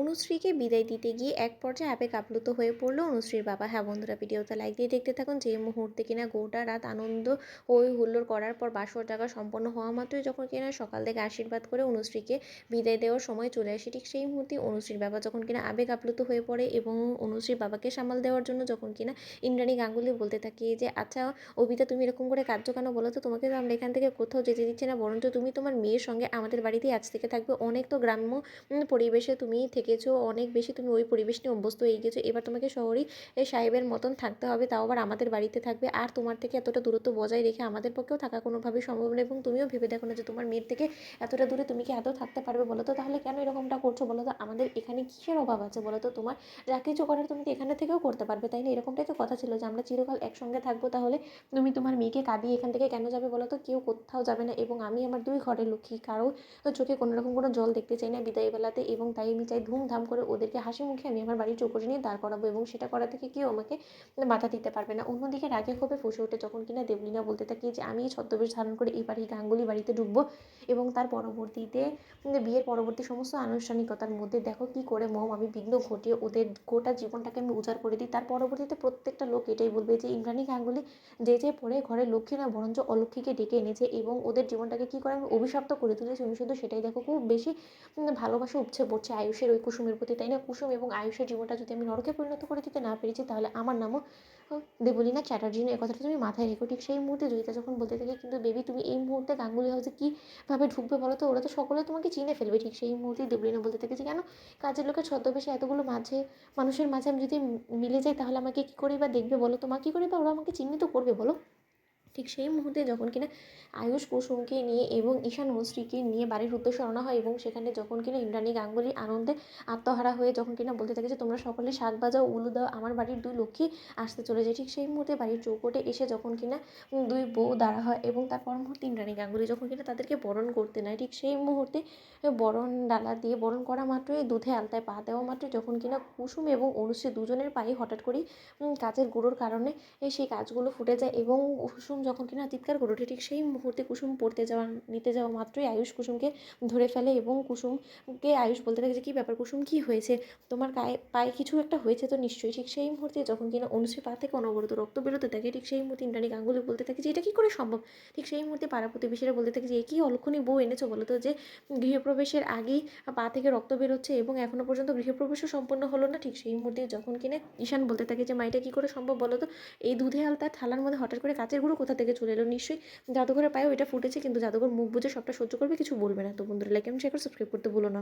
অনুশ্রীকে বিদায় দিতে গিয়ে এক পর্যায়ে আবেগ আপ্লুত হয়ে পড়লো অনুশ্রীর বাবা। হ্যাঁ বন্ধুরা, ভিডিওতে লাইক দিয়ে দেখতে থাকুন। যে মুহূর্তে কিনা গোটা রাত আনন্দ হই হুল্লোড় করার পর বাসর জাগা সম্পন্ন হওয়া মাত্রই যখন কিনা সকাল থেকে আশীর্বাদ করে অনুশ্রীকে বিদায় দেওয়ার সময় চলে আসে, ঠিক সেই মুহূর্তে অনুশ্রীর বাবা যখন কিনা আবেগ আপ্লুত হয়ে পড়ে এবং অনুশ্রীর বাবাকে সামাল দেওয়ার জন্য যখন কিনা ইন্দ্রাণী গাঙ্গুলি বলতে থাকে যে আচ্ছা অবিতা, তুমি এরকম করে কাঁদছো কেন বলো তো? তোমাকে তো আমরা এখান থেকে কোথাও যেতে দিচ্ছি না, বরঞ্চ তুমি তোমার মেয়ের সঙ্গে আমাদের বাড়িতেই আজ থেকে থাকবে। অনেক তো গ্রাম্য পরিবেশে তুমি থেকেছো, অনেক বেশি তুমি ওই পরিবেশ নিয়ে অভ্যস্ত হয়ে গেছো। এবার তোমাকে শহরেই সাহেবের মতন থাকতে হবে, তাও আবার আমাদের বাড়িতে থাকবে। আর তোমার থেকে এতটা দূরত্ব বজায় রেখে আমাদের পক্ষেও থাকা কোনোভাবেই সম্ভব না। এবং তুমিও ভেবে দেখো না যে তোমার মেয়ের থেকে এতটা দূরে তুমি কি আদৌ থাকতে পারবে বলো তো? তাহলে কেন এরকমটা করছো বলো তো? আমাদের এখানে কিসের অভাব আছে বলো তো? তোমার যা কিছু করার তুমি তো এখানে থেকেও করতে পারবে, তাই না? এরকমটাই তো কথা ছিল যে আমরা চিরকাল একসঙ্গে থাকবো। তাহলে তুমি তোমার মেয়েকে কাঁদিয়ে এখান থেকে কেন যাবে বলো তো? কেউ কোথাও যাবে না। এবং আমি আমার দুই ঘরের লক্ষ্মী, কারো চোখে কোনো রকম কোনো জল দেখতে চাই না বিদায়বেলাতে। এবং তাই আমি চাই ধুমধাম করে ওদেরকে হাসি মুখে আমি আমার বাড়ির চৌকোঠে নিয়ে দাঁড় করাবো, এবং সেটা করা থেকে কেউ আমাকে বাধা দিতে পারবে না। অন্যদিকে রাগে ক্ষোভে ফুঁসে ওঠে যখন কিনা দেবলীনা বলতে থাকে যে আমি ছদ্মবেশ ধারণ করে এই বাড়ি গাঙ্গুলি বাড়িতে ঢুকবো। এবং তার পরবর্তীতে বিয়ের পরবর্তী সমস্ত আনুষ্ঠানিকতার মধ্যে দেখো কি করে মম আমি বিঘ্ন ঘটিয়ে ওদের গোটা জীবনটাকে আমি উজাড় করে দিই। তার পরবর্তীতে প্রত্যেকটা লোক এটাই বলবে যে ইন্দ্রাণী গাঙ্গুলি যে পড়ে ঘরের লক্ষ্মী না বরঞ্চ অলক্ষ্মীকে ডেকে এনেছে এবং ওদের জীবনটাকে কী করে আমি অভিশপ্ত করে তুলেছি। তুমি শুধু সেটাই দেখো, খুব বেশি ভালোবাসা উপচে পড়ছে আয়ুষের ওই কুসুমের প্রতি, তাই না? কুসুম এবং আয়ুষের জীবনটা যদি আমি নরকে পরিণত করে দিতে না পেরেছি, তাহলে আমার নামও দেবলীনা চ্যাটার্জি নয়। এই কথাটা তুমি মাথায় রেখো। ঠিক সেই মুহূর্তে জয়িতা যখন বলতে থাকে কিন্তু বেবি তুমি এই মুহূর্তে গাঙ্গুলি হাউসে কীভাবে ঢুকবে বলো তো? ওরা তো সকলে তোমাকে চিনে ফেলবে। ঠিক সেই মুহূর্তেই দেবলীনা বলতে থাকে যে কেন কাজের লোকের ছদ্মবেশে এতগুলো মানুষের মাঝে আমি যদি মিলে যাই, তাহলে আমাকে কী করেই বা দেখবে বলো? তোমার কী করে বা ওরা আমাকে চিহ্নিত করবে বলো? ঠিক সেই মুহূর্তে যখন কিনা আয়ুষ কুসুমকে নিয়ে এবং ঈশান অনুশ্রীকে নিয়ে বাড়ির উদ্দেশ্যে রওনা হয়, এবং সেখানে যখন কিনা ইন্দ্রাণী গাঙ্গুলি আনন্দে আত্মহারা হয়ে যখন কিনা বলতে থাকে যে তোমরা সকলে শাক বাজাও উলু দাও, আমার বাড়ির দুই লক্ষ্মী আসতে চলেছে। ঠিক সেই মুহূর্তে বাড়ির চৌকোটে এসে যখন কিনা দুই বউ দাঁড়া হয় এবং তার পর মুহূর্তে ইন্দ্রাণী গাঙ্গুলি যখন কিনা তাদেরকে বরণ করতে নেয়, ঠিক সেই মুহূর্তে বরণ ডালা দিয়ে বরণ করা মাত্রই দুধে আলতায় পা দেওয়া মাত্রই যখন কিনা কুসুম এবং অনুশ্রী দুজনের পায়ে হঠাৎ করেই কাচের গুঁড়োর কারণে সেই কাচগুলো ফুটে যায় এবং কুসুম যখন কিনা চিৎকার করে ওঠে। ঠিক সেই মুহূর্তে কুসুম নিতে যাওয়া মাত্রই আয়ুষ কুসুমকে ধরে ফেলে এবং কুসুমকে আয়ুষ বলতে থাকে যে কী ব্যাপার কুসুম, কী হয়েছে তোমার? পায়ে কিছু একটা হয়েছে তো নিশ্চয়ই। ঠিক সেই মুহূর্তে যখন কিনা অনুশ্রী পা থেকে অনবরত রক্ত বেরোতে থাকে, ঠিক সেই মুহূর্তে ইন্দ্রাণী গাঙ্গুলি বলতে থাকে যে এটা কী করে সম্ভব? ঠিক সেই মুহূর্তে পাড়া প্রতিবেশীরা বলতে থাকে যে এ কী অলক্ষণী বউ এনেছো বলো তো, যে গৃহপ্রবেশের আগেই পা থেকে রক্ত বেরোচ্ছে এবং এখনও পর্যন্ত গৃহপ্রবেশও সম্পন্ন হলো না। ঠিক সেই মুহূর্তে যখন কিনা ঈশান বলতে থাকে যে মা এটা কী করে সম্ভব বলো তো? এই দুধে আলতা থালার মধ্যে হঠাৎ করে কাচের গুঁড়ো কোথা থেকে চলে এলো? নিশ্চয়ই জাদুঘরের পায়েও এটা ফুটেছে, কিন্তু জাদুঘর মুখ বুজে সবটা সহ্য করবে, কিছু বলবে না। তো বন্ধুরা লাইক এবং শেয়ার করে সাবস্ক্রাইব করতে ভুলো না।